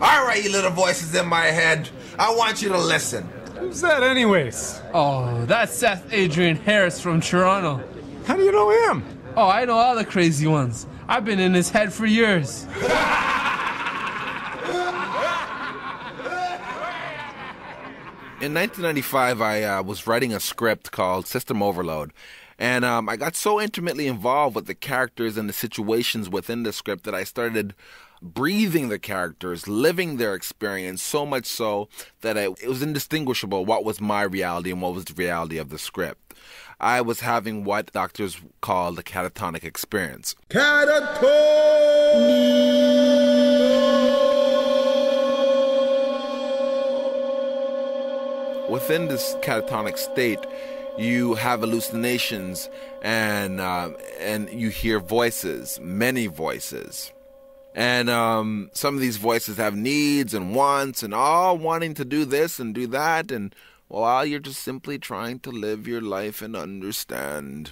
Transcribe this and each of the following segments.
All right, you little voices in my head, I want you to listen. Who's that anyways? Oh, that's Seth-Adrian Harris from Toronto. How do you know him? Oh, I know all the crazy ones. I've been in his head for years. In 1995, I was writing a script called System Overload. And I got so intimately involved with the characters and the situations within the script that I started breathing the characters, living their experience, so much so that it was indistinguishable what was my reality and what was the reality of the script. I was having what doctors call the catatonic experience. Catatonia! Within this catatonic state, you have hallucinations and you hear voices, many voices. And some of these voices have needs and wants and all wanting to do this and do that. And while you're just simply trying to live your life and understand.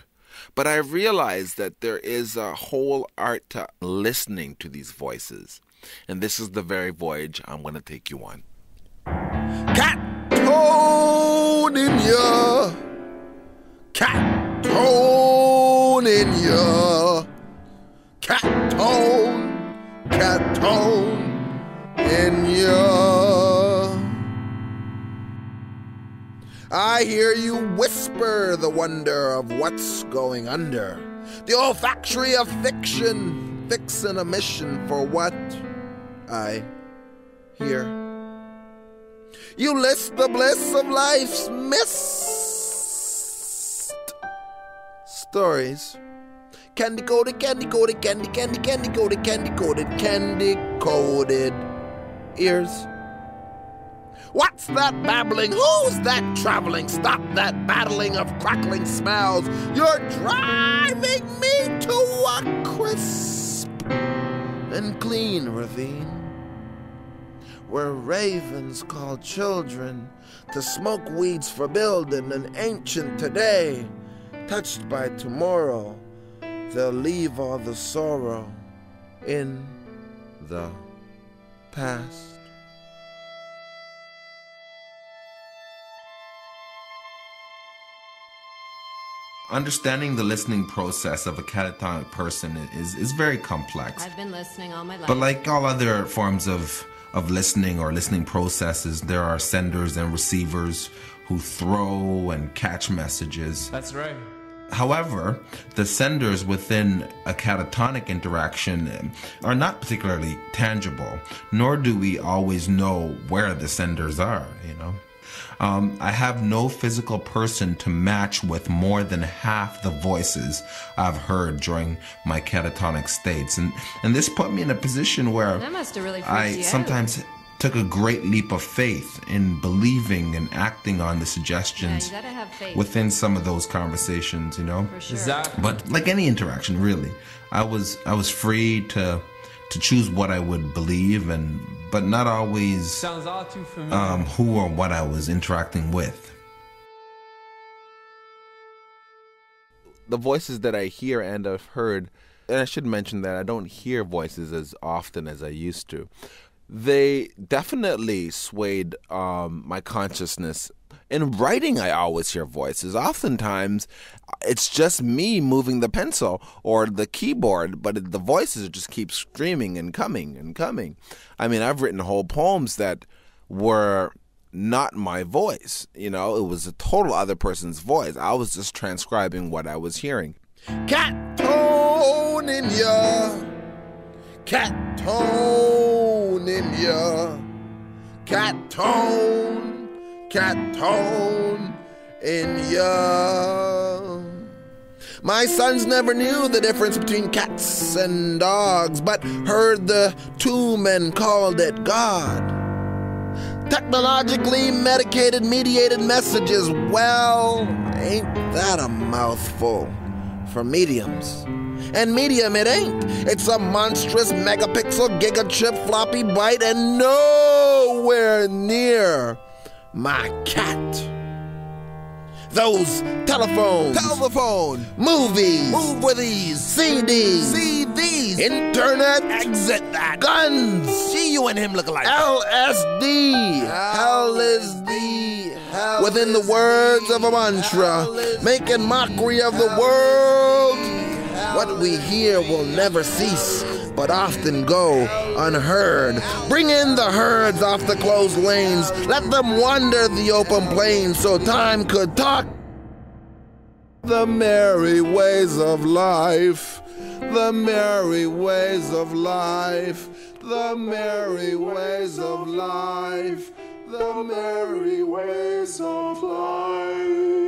But I realized that there is a whole art to listening to these voices. And this is the very voyage I'm going to take you on. Catatonia! Catatonia! Catatonia! I hear you whisper the wonder of what's going under. The olfactory of fiction, fixing a mission for what I hear. You list the bliss of life's missed stories. Candy coated, candy coated, candy coated, candy coated ears. What's that babbling? Who's that traveling? Stop that battling of crackling smells. You're driving me to a crisp and clean ravine where ravens call children to smoke weeds for building an ancient today. Touched by tomorrow, they'll leave all the sorrow in the past. Understanding the listening process of a catatonic person is very complex. I've been listening all my life. But like all other forms of listening or listening processes, there are senders and receivers who throw and catch messages. That's right. However, the senders within a catatonic interaction are not particularly tangible, nor do we always know where the senders are, you know. I have no physical person to match with more than half the voices I've heard during my catatonic states. And this put me in a position where that must have really freaked I you sometimes took a great leap of faith in believing and acting on the suggestions within some of those conversations, you know. For sure. Exactly. But like any interaction, really, I was free to choose what I would believe, but not always sounds all too familiar. Who or what I was interacting with. The voices that I hear and have heard, and I should mention that I don't hear voices as often as I used to. They definitely swayed my consciousness. In writing, I always hear voices. Oftentimes, it's just me moving the pencil or the keyboard, but the voices just keep screaming and coming and coming. I mean, I've written whole poems that were not my voice. You know, it was a total other person's voice. I was just transcribing what I was hearing. Catatonia, Catatonia, Catone, Catone in ya. My sons never knew the difference between cats and dogs, but heard the two men called it God. Technologically medicated, mediated messages, well, ain't that a mouthful for mediums? And medium it ain't. It's a monstrous megapixel gigachip floppy byte and nowhere near my cat. Those telephones, Telephone, movies, move with ease, CDs, CDs, internet, exit that, guns, see you and him look alike. LSD, hell is the hell. Within the words of a mantra, making mockery of the world. What we hear will never cease, but often go unheard. Bring in the herds off the closed lanes. Let them wander the open plains so time could talk. The merry ways of life, the merry ways of life, the merry ways of life, the merry ways of life.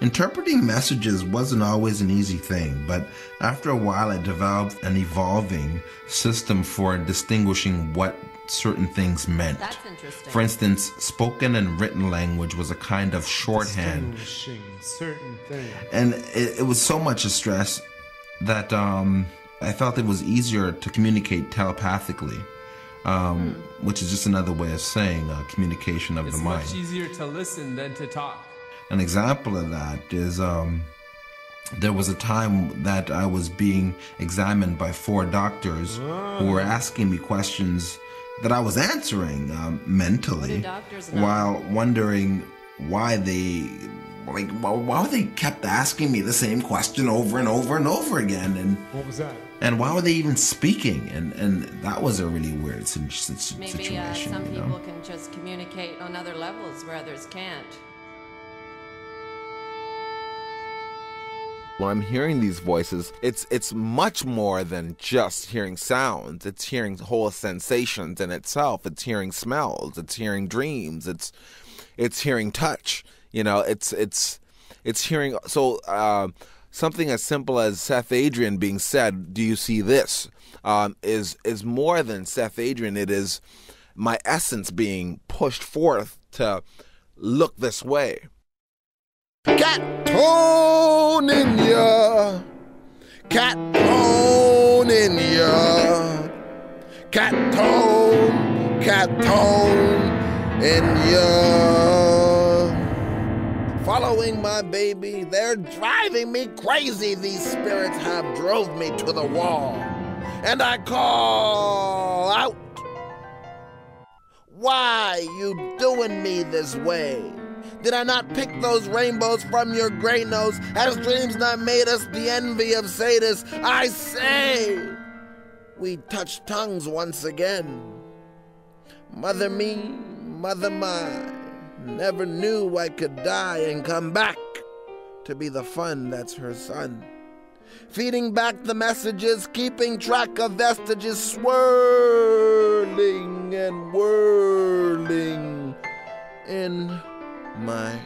Interpreting messages wasn't always an easy thing, but after a while I developed an evolving system for distinguishing what certain things meant. That's interesting. For instance, spoken and written language was a kind of shorthand. Distinguishing certain things. And it was so much a stress that I felt it was easier to communicate telepathically, which is just another way of saying communication of the mind. It's much easier to listen than to talk. An example of that is there was a time that I was being examined by 4 doctors who were asking me questions that I was answering mentally, while wondering why they kept asking me the same question over and over and over again. And What was that? and why were they even speaking? And that was a really weird situation. Maybe some people can just communicate on other levels where others can't. When I'm hearing these voices, it's much more than just hearing sounds. It's hearing whole sensations in itself. It's hearing smells. It's hearing dreams. It's hearing touch. You know, it's hearing. So something as simple as Seth-Adrian being said, "Do you see this?" Is more than Seth-Adrian. It is my essence being pushed forth to look this way. Catatonia, Catatonia, Catatonia. Following my baby, they're driving me crazy. These spirits have drove me to the wall. And I call out, why you doing me this way? Did I not pick those rainbows from your gray nose? Has dreams not made us the envy of sadists? I say, we touched tongues once again. Mother me, mother mine, never knew I could die and come back to be the fun that's her son. Feeding back the messages, keeping track of vestiges, swirling and whirling in my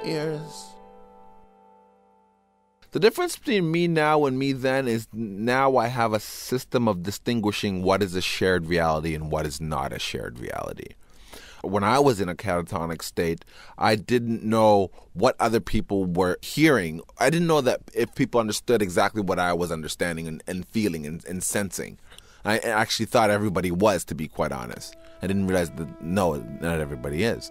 ears. The difference between me now and me then is now I have a system of distinguishing what is a shared reality and what is not a shared reality. When I was in a catatonic state, I didn't know what other people were hearing. I didn't know that if people understood exactly what I was understanding and feeling and sensing. I actually thought everybody was, to be quite honest. I didn't realize that, no, not everybody is.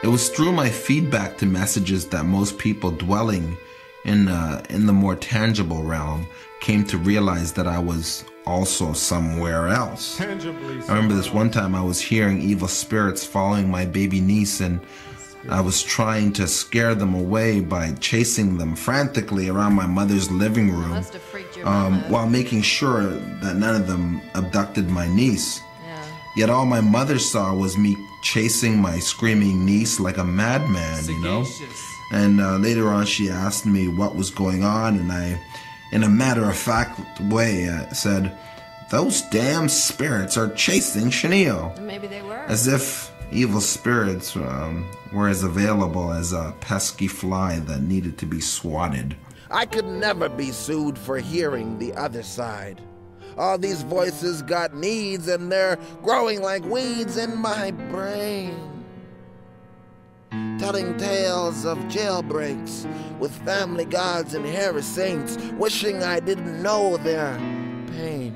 It was through my feedback to messages that most people dwelling in the more tangible realm came to realize that I was also somewhere else. Tangibly. I remember this one time I was hearing evil spirits following my baby niece, and I was trying to scare them away by chasing them frantically around my mother's living room, Must have freaked your mama. while making sure that none of them abducted my niece. Yeah. Yet all my mother saw was me chasing my screaming niece like a madman, you know? Sagacious. And later on she asked me what was going on, and I, in a matter-of-fact way, said, "Those damn spirits are chasing Chenille." Maybe they were. As if evil spirits were as available as a pesky fly that needed to be swatted. I could never be sued for hearing the other side. All these voices got needs and they're growing like weeds in my brain. Telling tales of jailbreaks with family gods and hairy saints, wishing I didn't know their pain.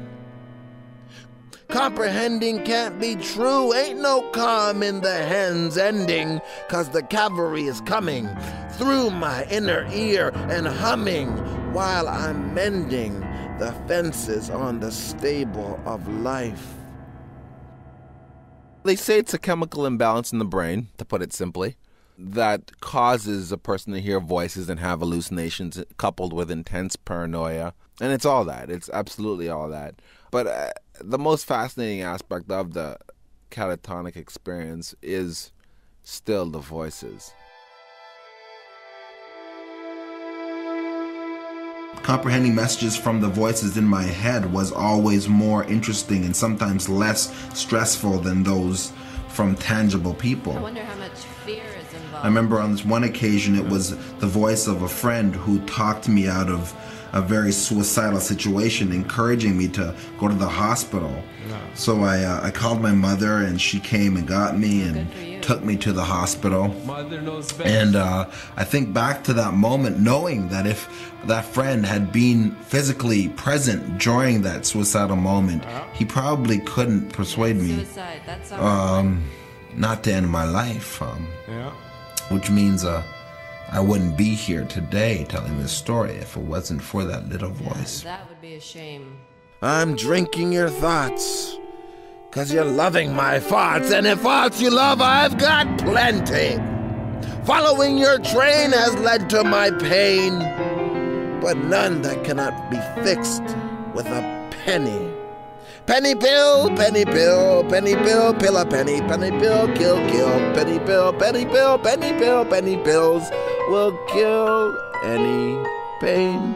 Comprehending can't be true. Ain't no calm in the hen's ending, 'cause the cavalry is coming through my inner ear and humming while I'm mending the fences on the stable of life. They say it's a chemical imbalance in the brain, to put it simply, that causes a person to hear voices and have hallucinations coupled with intense paranoia. And it's all that. It's absolutely all that. But the most fascinating aspect of the catatonic experience is still the voices. Comprehending messages from the voices in my head was always more interesting and sometimes less stressful than those from tangible people. I wonder how much fear is involved. I remember on this one occasion it was the voice of a friend who talked me out of a very suicidal situation, encouraging me to go to the hospital. So I called my mother and she came and got me and took me to the hospital. Mother knows best. And I think back to that moment knowing that if that friend had been physically present during that suicidal moment, he probably couldn't persuade me Suicide, that's all. not to end my life. Yeah. Which means I wouldn't be here today telling this story if it wasn't for that little voice. That would be a shame. I'm drinking your thoughts, 'cause you're loving my thoughts, and if thoughts you love, I've got plenty. Following your train has led to my pain, but none that cannot be fixed with a penny. Penny pill, penny pill, penny pill, pill a penny, penny pill, kill, kill, penny pill, penny pill, penny pill, penny pills will kill any pain.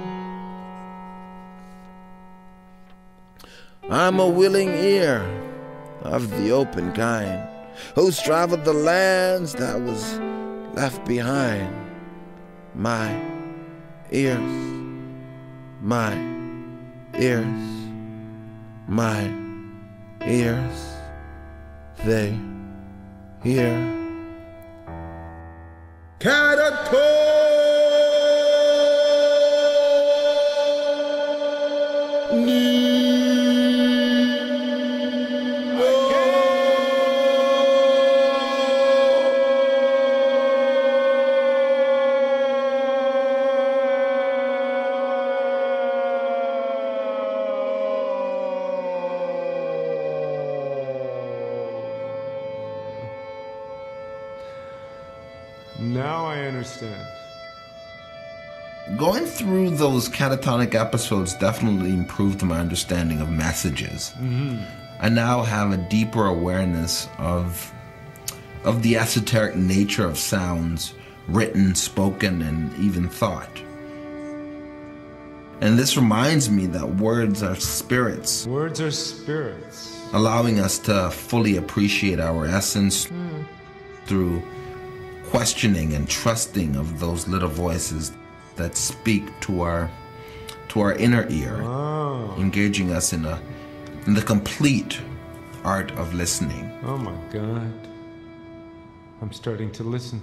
I'm a willing ear of the open kind, who's traveled the lands that was left behind. My ears, my ears, my ears, they hear. Now I understand. Going through those catatonic episodes definitely improved my understanding of messages. I now have a deeper awareness of the esoteric nature of sounds, written, spoken, and even thought. And this reminds me that words are spirits, Words are spirits. allowing us to fully appreciate our essence through questioning and trusting of those little voices that speak to our inner ear, engaging us in the complete art of listening. Oh my God. I'm starting to listen.